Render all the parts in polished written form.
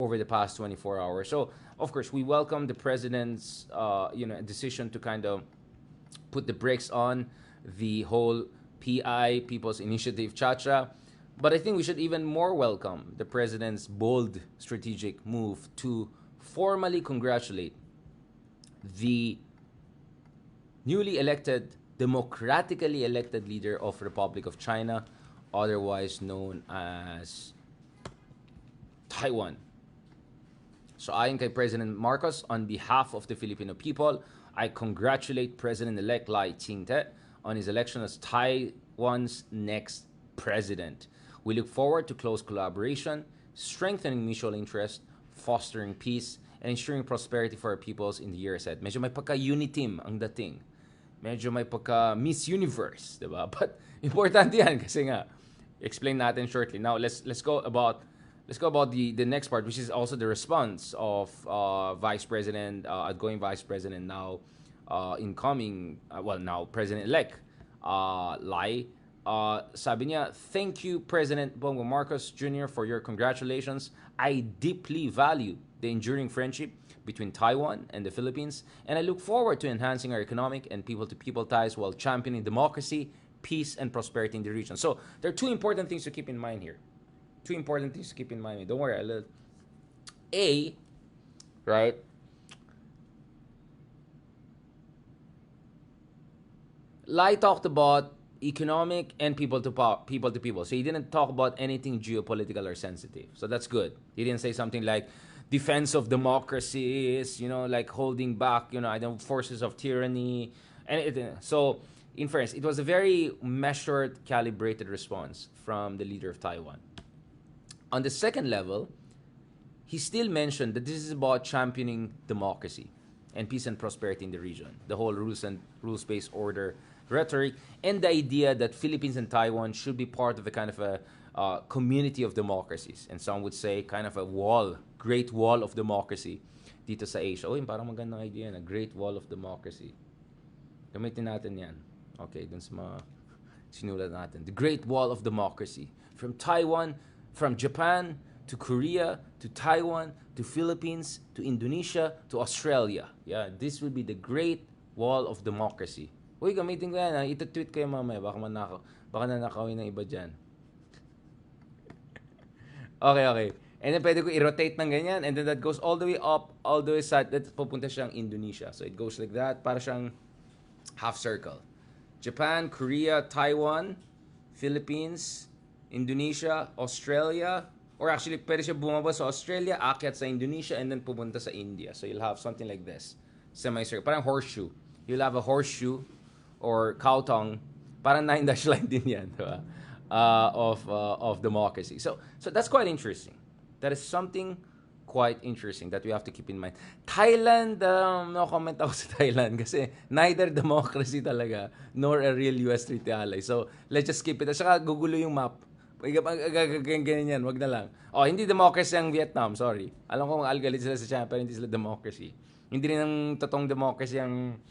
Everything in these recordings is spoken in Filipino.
over the past 24 hours. So, of course, we welcome the president's decision to kind of put the brakes on the whole PI, People's Initiative Chacha. But I think we should even more welcome the president's bold strategic move to formally congratulate the newly elected, democratically elected leader of Republic of China, otherwise known as Taiwan. So ayon kay President Marcos, on behalf of the Filipino people, I congratulate President-elect Lai Ching-te on his election as Taiwan's next president. We look forward to close collaboration, strengthening mutual interest, fostering peace, and ensuring prosperity for our peoples in the years ahead. Medyo may pagka-uniteam ang dating. Medyo may pagka-Miss Universe, diba? But importante yan kasi nga, explain natin shortly. Now, let's go about the next part, which is also the response of Vice President, outgoing Vice President, now incoming, now President-elect Lai. Sabi niya, thank you, President Bongo Marcos Jr., for your congratulations. I deeply value the enduring friendship between Taiwan and the Philippines, and I look forward to enhancing our economic and people-to-people ties while championing democracy, peace, and prosperity in the region. So there are two important things to keep in mind here. Two important things to keep in mind. Don't worry, right? Lai talked about economic and people to people. So he didn't talk about anything geopolitical or sensitive. So that's good. He didn't say something like defense of democracies, like holding back, forces of tyranny. So in fairness, it was a very measured, calibrated response from the leader of Taiwan. On the second level, he still mentioned that this is about championing democracy and peace and prosperity in the region. The whole rules-based order rhetoric, and the idea that Philippines and Taiwan should be part of a kind of a community of democracies. And some would say kind of a great wall of democracy dito sa Asia. Parang magandang idea na great wall of democracy. Gamitin natin yan. Okay, dun sa mga sinulat natin. The great wall of democracy. From Taiwan, from Japan, to Korea, to Taiwan, to Philippines, to Indonesia, to Australia. Yeah, this will be the great wall of democracy. Gamitin ko yan. Ito-tweet kayo mamaya. Baka nanakawin ng iba dyan. Okay. And then pwede ko i-rotate ng ganyan. And then that goes all the way up, all the way side. That pupunta siyang Indonesia. So it goes like that. Para siyang half circle. Japan, Korea, Taiwan, Philippines, Indonesia, Australia. Or actually, pwede siya bumaba sa Australia, akyat sa Indonesia, and then pupunta sa India. So you'll have something like this. Semi-circle. Parang horseshoe. You'll have a horseshoe or cow tongue, parang 9-dash line din yan, diba? Of democracy. So that's quite interesting. That is something quite interesting that we have to keep in mind. Thailand, no comment ako sa Thailand kasi neither democracy talaga nor a real US treaty ally. So let's just skip it. At saka gugulo yung map. Ganyan yan, wag na lang. Hindi democracy ang Vietnam, sorry. Alam ko algalit sila sa China pero hindi sila democracy. Hindi rin ang totoong democracy ang...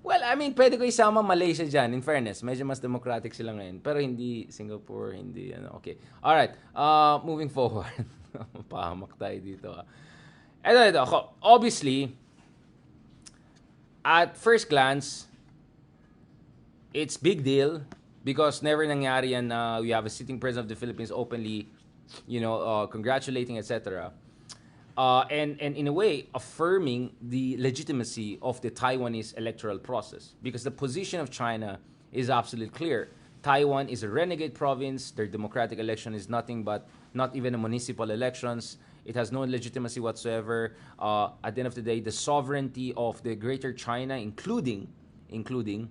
Well, I mean, pwede ko isama Malaysia dyan. In fairness, medyo mas democratic sila ngayon. Pero hindi Singapore, hindi Okay. Alright, moving forward. Pahamak tayo dito. Ito. Obviously, at first glance, it's big deal because never nangyari yan na we have a sitting president of the Philippines openly, congratulating, etc. And in a way, affirming the legitimacy of the Taiwanese electoral process. Because the position of China is absolutely clear. Taiwan is a renegade province. Their democratic election is nothing but not even a municipal elections. It has no legitimacy whatsoever. At the end of the day, the sovereignty of the Greater China, including the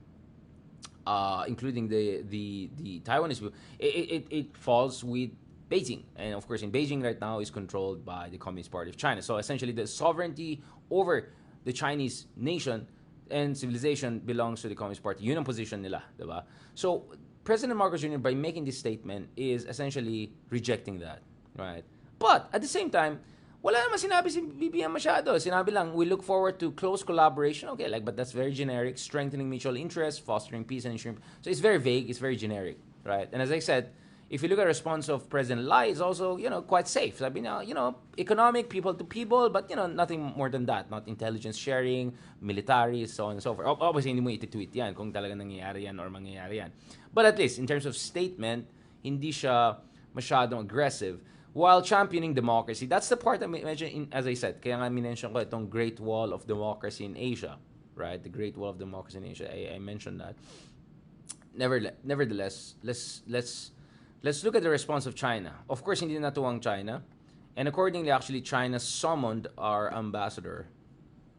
Taiwanese people, it falls with Beijing. And of course, in Beijing right now is controlled by the Communist Party of China. So essentially, the sovereignty over the Chinese nation and civilization belongs to the Communist Party. Yun ang position nila, diba? So President Marcos Jr., by making this statement, is essentially rejecting that, right? But at the same time, wala naman sinabi si BBM masyado. Sinabi lang, we look forward to close collaboration. Okay, but that's very generic. Strengthening mutual interest, fostering peace and ensuring. So it's very vague. It's very generic, right? And as I said, if you look at the response of President Lai, it's also, quite safe. Sabi niya, economic, people to people, but, nothing more than that. Not intelligence sharing, military, so on and so forth. Obviously, hindi mo iti-tweet yan kung talaga nangyayari yan or mangyayari yan. But at least, in terms of statement, hindi siya masyadong aggressive while championing democracy. That's the part that medyo, as I said, kaya nga minention ko itong Great Wall of Democracy in Asia. Right? The Great Wall of Democracy in Asia. I mentioned that. Nevertheless, let's look at the response of China. Of course, hindi natuwang China. And accordingly, actually, China summoned our ambassador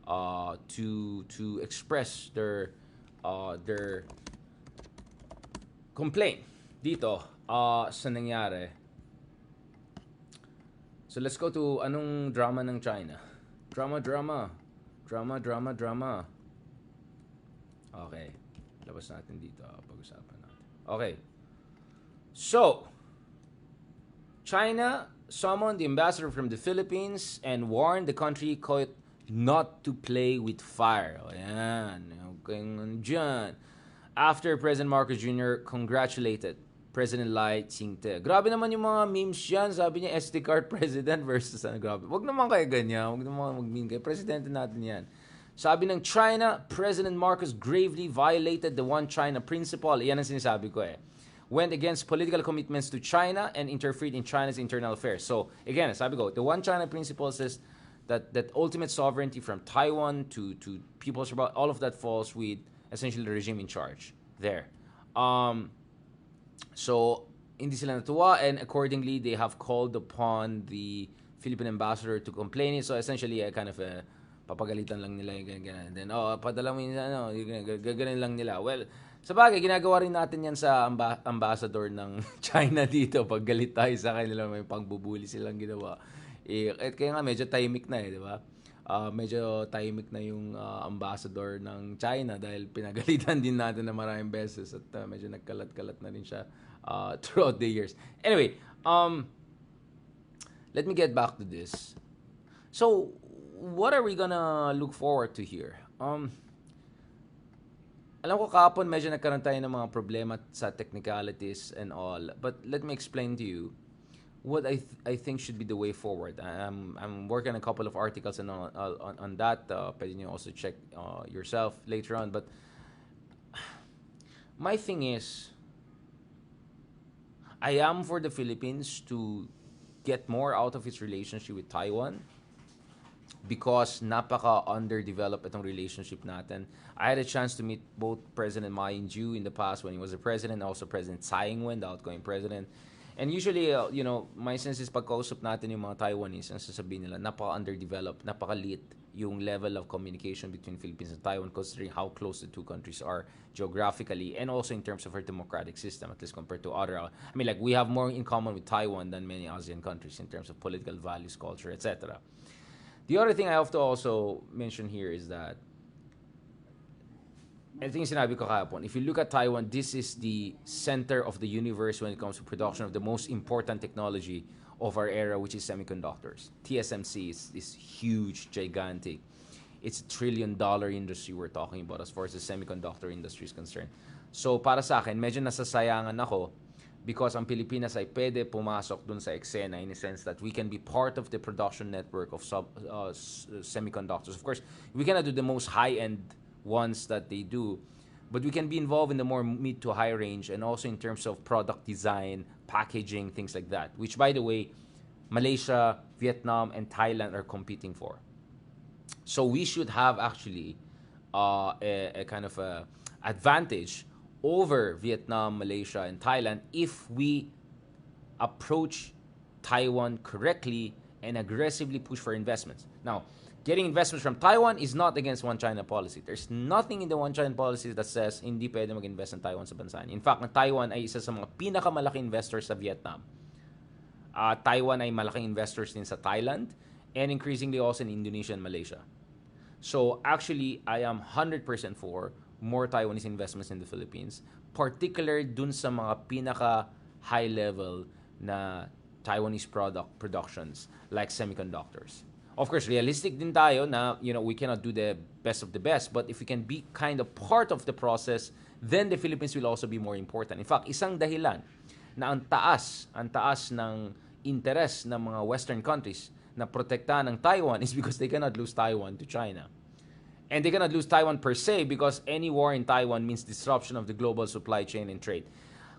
to express their complaint dito sa nangyari. So let's go to anong drama ng China. Drama. Okay. Labas natin dito. Pag-usapan natin. Okay. So, China summoned the ambassador from the Philippines and warned the country, quote, not to play with fire. Ayan. Okay, dyan. After President Marcos Jr. congratulated President Lai Ching-te. Grabe naman yung mga memes yan. Sabi niya, SD card president versus grabe. Wag naman kayo ganyan. Wag naman mag-meme kayo. Presidente natin yan. Sabi ng China, President Marcos gravely violated the One China principle. Yan ang sinasabi ko went against political commitments to China and interfered in China's internal affairs. So, again, sabi ko, the One China principle says that ultimate sovereignty from Taiwan to people's, all of that falls with essentially the regime in charge there. So, hindi sila natuwa, and accordingly, they have called upon the Philippine ambassador to complain. So, essentially, kind of papagalitan lang nila yung ganyan. And then, padala mo yun, gaganin lang nila. Well, sa bagay, ginagawa rin natin yan sa ambassador ng China dito. Pag galit tayo sa kanila, may pangbubuli silang ginawa. Kaya nga, medyo tahimik na di ba? Medyo tahimik na yung ambassador ng China dahil pinagalitan din natin na maraming beses at medyo nagkalat-kalat na rin siya throughout the years. Anyway, let me get back to this. So, what are we gonna look forward to here? Alam ko kahapon medyo nagkaroon tayo ng mga problema sa technicalities and all, but let me explain to you what I think should be the way forward. I'm working on a couple of articles on that. Pwede nyo also check yourself later on. But my thing is, I am for the Philippines to get more out of its relationship with Taiwan because napaka-underdeveloped itong relationship natin. I had a chance to meet both President Ma Ying-jeou in the past when he was the president, also President Tsai Ing-wen, the outgoing president. And usually, my sense is pagkausap natin yung mga Taiwanese, ang sasabihin nila, napaka-underdeveloped, napaka-liit yung level of communication between Philippines and Taiwan considering how close the two countries are geographically and also in terms of our democratic system, at least compared to other. We have more in common with Taiwan than many ASEAN countries in terms of political values, culture, etc. The other thing I have to also mention here is that I think sinabi ko kahapon, if you look at Taiwan, this is the center of the universe when it comes to production of the most important technology of our era, which is semiconductors. TSMC is huge, gigantic. It's $1 trillion industry we're talking about as far as the semiconductor industry is concerned. So para sa akin, medyo nasasayangan ako because ang Pilipinas ay pwede pumasok dun sa eksena in a sense that we can be part of the production network of semiconductors. Of course, we cannot do the most high-end ones that they do, but we can be involved in the more mid to high range and also in terms of product design, packaging, things like that, which by the way, Malaysia, Vietnam, and Thailand are competing for. So we should have actually a kind of a advantage over Vietnam, Malaysia, and Thailand if we approach Taiwan correctly and aggressively push for investments. Now, getting investments from Taiwan is not against One China policy. There's nothing in the One China policy that says hindi pwede mag-invest ng Taiwan sa bansa. In fact, Taiwan ay isa sa mga pinakamalaking investors sa Vietnam. Taiwan ay malaking investors din sa Thailand and increasingly also in Indonesia and Malaysia. So actually, I am 100% for more Taiwanese investments in the Philippines, particularly dun sa mga pinaka high level na Taiwanese productions like semiconductors. Of course, realistic din tayo na, we cannot do the best of the best, but if we can be kind of part of the process, then the Philippines will also be more important. In fact, isang dahilan na ang taas ng interest ng mga Western countries na protektahan ng Taiwan is because they cannot lose Taiwan to China. And they cannot lose Taiwan per se because any war in Taiwan means disruption of the global supply chain and trade.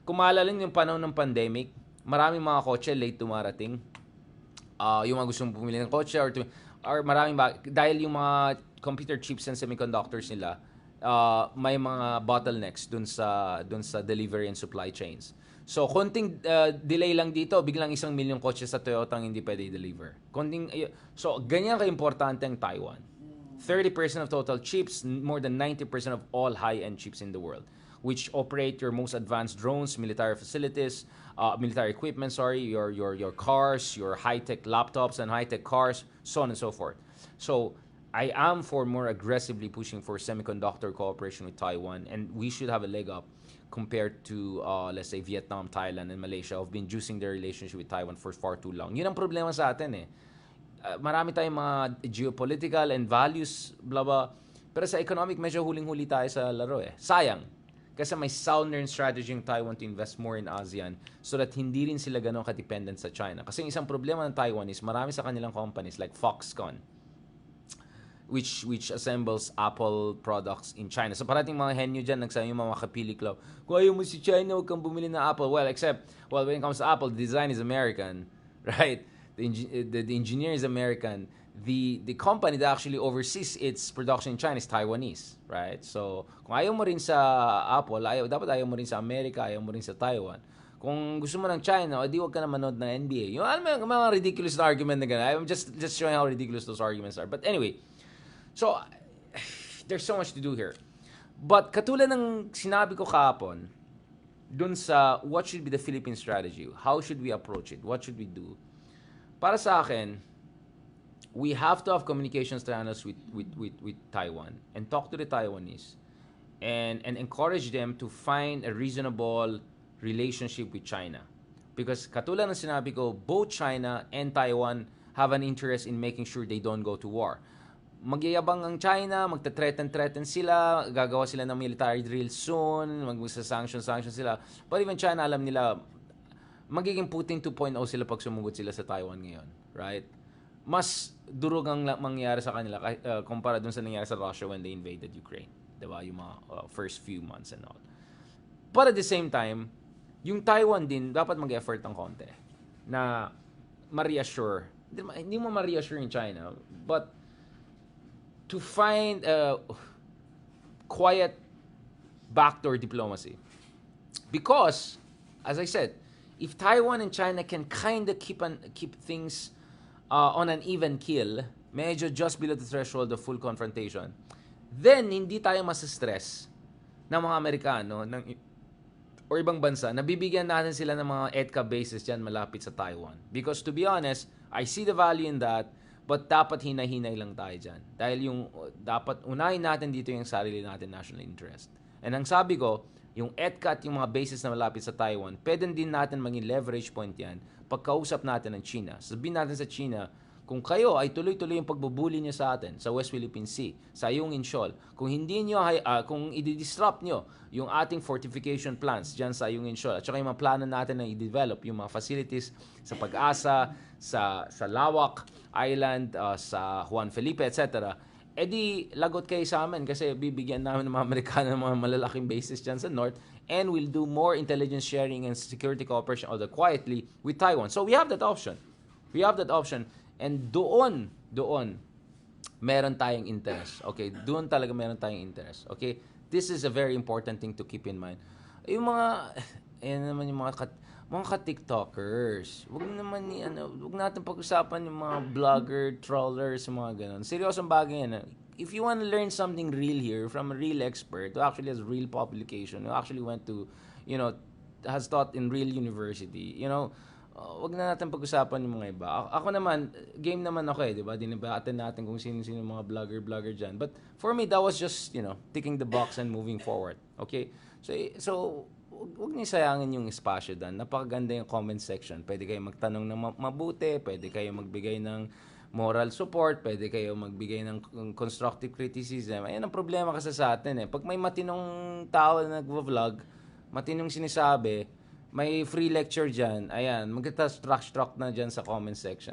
Kung maalala yung panahon ng pandemic, maraming mga kotse late dumarating. Yung mga gustong bumili ng kotse or maraming dahil yung mga computer chips and semiconductors nila, may mga bottlenecks dun sa delivery and supply chains. So, konting delay lang dito, biglang 1,000,000 kotse sa Toyota ang hindi pwede i-deliver. So, ganyan ka-importante ang Taiwan. 30% of total chips, more than 90% of all high-end chips in the world, which operate your most advanced drones, military facilities, military equipment, your cars, your high-tech laptops and high-tech cars, so on and so forth. So, I am for more aggressively pushing for semiconductor cooperation with Taiwan, and we should have a leg up compared to, let's say, Vietnam, Thailand, and Malaysia who have been juicing their relationship with Taiwan for far too long. Yun ang problema sa atin eh. Marami tayong mga geopolitical and values, blah, blah. Pero sa economic, medyo huling-huli tayo sa laro eh. Sayang. Kasi may southern strategy ng Taiwan to invest more in ASEAN so that hindi rin sila ganun ka-dependent sa China. Kasi isang problema ng Taiwan is marami sa kanilang companies like Foxconn, which assembles Apple products in China. So parating mga henyo dyan, nagsabi yung mga kapili club, kung ayaw mo si China, huwag kang bumili ng Apple. Well, when it comes to Apple, the design is American, right? The engineer is American. The company that actually oversees its production in China is Taiwanese, right? So, kung ayaw mo rin sa Apple, dapat ayaw mo rin sa Amerika, ayaw mo rin sa Taiwan. Kung gusto mo ng China, di wag ka na manood ng NBA. Yung mga ridiculous na argument na gano'n. I'm just showing how ridiculous those arguments are. But anyway, so, there's so much to do here. But katulad ng sinabi ko kahapon, dun sa what should be the Philippine strategy, how should we approach it, what should we do? Para sa akin, we have to have communications channels with Taiwan and talk to the Taiwanese and encourage them to find a reasonable relationship with China. Because katulad ng sinabi ko, both China and Taiwan have an interest in making sure they don't go to war. Magyayabang ang China, magta-threaten sila, gagawa sila ng military drill soon, magsa-sanction sila. But even China, alam nila, magiging Putin 2.0 sila pag sumugod sila sa Taiwan ngayon, right? Mas durog ang mangyayari sa kanila kumpara dun sa nangyari sa Russia when they invaded Ukraine. Diba? Yung mga first few months and all. But at the same time, yung Taiwan din, dapat mag-effort ng konti na ma-reassure. Hindi mo ma-reassure in China, but to find a quiet backdoor diplomacy. Because, as I said, if Taiwan and China can kind of keep things on an even keel, medyo just below the threshold of full confrontation, then hindi tayo masa-stress ng mga Amerikano or ibang bansa na bibigyan natin sila ng mga EDCA bases dyan malapit sa Taiwan. Because to be honest, I see the value in that, but dapat hinay-hinay lang tayo dyan. Dahil dapat unahin natin dito yung sarili natin national interest. And ang sabi ko, yung EDCA at yung mga bases na malapit sa Taiwan, pwede din natin maging leverage point yan pagkausap natin ng China. Sabihin natin sa China, kung kayo ay tuloy-tuloy yung pagbubuli nyo sa atin sa West Philippine Sea, sa iyong Inshol, kung hindi nyo, kung i-disrupt nyo yung ating fortification plans dyan sa iyong Inshol, at saka yung mga plano natin na i-develop yung mga facilities sa Pag-asa, sa Lawak Island, sa Juan Felipe, etc., di lagot kayo sa amin kasi bibigyan namin ng mga Amerikano ng mga malalaking bases dyan sa North and we'll do more intelligence sharing and security cooperation, although quietly, with Taiwan. So we have that option. And doon, meron tayong interest. Okay? Doon talaga meron tayong interest. Okay? This is a very important thing to keep in mind. Yung mga, naman yung mga ka-TikTokers. Wag natin pag-usapan yung mga vlogger, trollers, mga ganun. Seryosong bagay yan. If you want to learn something real here from a real expert who actually has real publication, who actually went to, has taught in real university, wag na natin pag-usapan yung mga iba. Ako naman, game naman ako di ba? Dinibatin natin kung sino-sino yung mga vlogger dyan. But for me, that was just, ticking the box and moving forward. Okay? So huwag niyo sayangin yung espasyo doon. Napakaganda yung comment section. Pwede kayo magtanong ng mabuti, pwede kayo magbigay ng moral support, pwede kayo magbigay ng constructive criticism. Ayan ang problema kasi sa atin Pag may matinong tao na nag-vlog, matinong sinasabi, may free lecture dyan. Ayan, magta-struck na dyan sa comment section.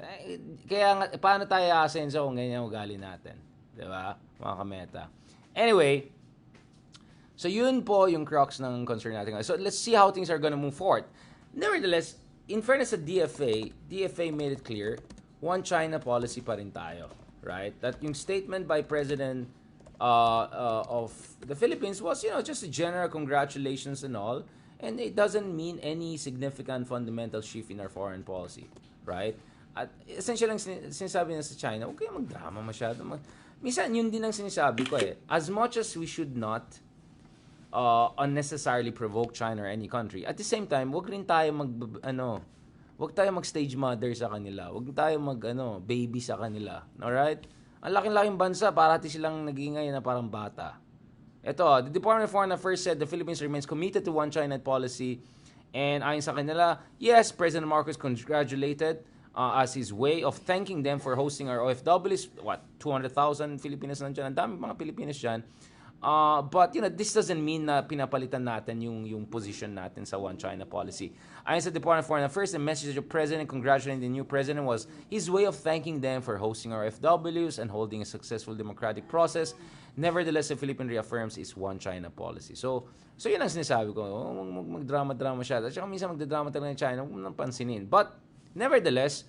Kaya nga, paano tayo aasenso kung ganyan ugali natin? Diba, mga kameta? Anyway, so yun po yung crux ng concern natin. So let's see how things are gonna move forward. Nevertheless, in fairness sa DFA made it clear, one China policy pa rin tayo. Right? That yung statement by President of the Philippines was, just a general congratulations and all. And it doesn't mean any significant fundamental shift in our foreign policy. Right? At essentially lang sinasabi na sa China, huwag kayong magdrama masyado. Minsan, yun din ang sinasabi ko eh. As much as we should not unnecessarily provoke China or any country, at the same time, huwag rin tayo huwag tayo mag-stage mother sa kanila. Huwag tayo baby sa kanila. Alright? Ang laking-laking bansa, parati silang nagingay na parang bata. Ito, the Department of Foreign Affairs said the Philippines remains committed to one China policy. And ayon sa kanila, yes, President Marcos congratulated as his way of thanking them for hosting our OFWs. 200,000 Filipinos nandiyan. Ang dami mga Pilipinos dyan. But this doesn't mean na pinapalitan natin yung position natin sa one China policy. Ayon sa Department of Foreign Affairs, the message of the President congratulating the new President was his way of thanking them for hosting our FWs and holding a successful democratic process. Nevertheless, the Philippines reaffirms its one China policy. So yun ang sinasabi ko. Magdrama-drama siya. At saka minsan magdadrama talaga ng China, huwag mo nang pansinin. But, nevertheless,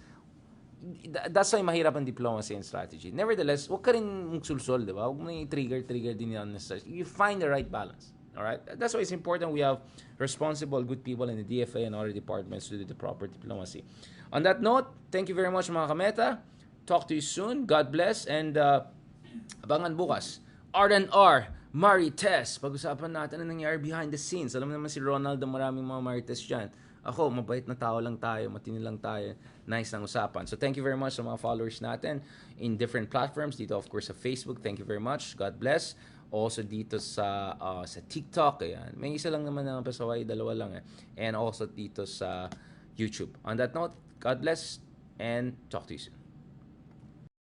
that's why mahirap ang diplomacy and strategy. Nevertheless, huwag ka rin magsulsol, di ba? Huwag mo nang i-trigger din yan. You find the right balance. Alright? That's why it's important we have responsible, good people in the DFA and other departments to do the proper diplomacy. On that note, thank you very much mga kameta. Talk to you soon. God bless. And abangan bukas. R&R, Marites. Pag-usapan natin ang nangyari behind the scenes. Alam naman si Ronald, maraming mga Marites dyan. Ako, mabait na tao lang tayo, matindi lang tayo. Nice ng usapan. So thank you very much sa mga followers natin in different platforms. Dito of course sa Facebook. Thank you very much. God bless. Also dito sa TikTok. Ayan. May isa lang naman na pasaway, dalawa lang eh. And also dito sa YouTube. On that note, God bless and talk to you soon.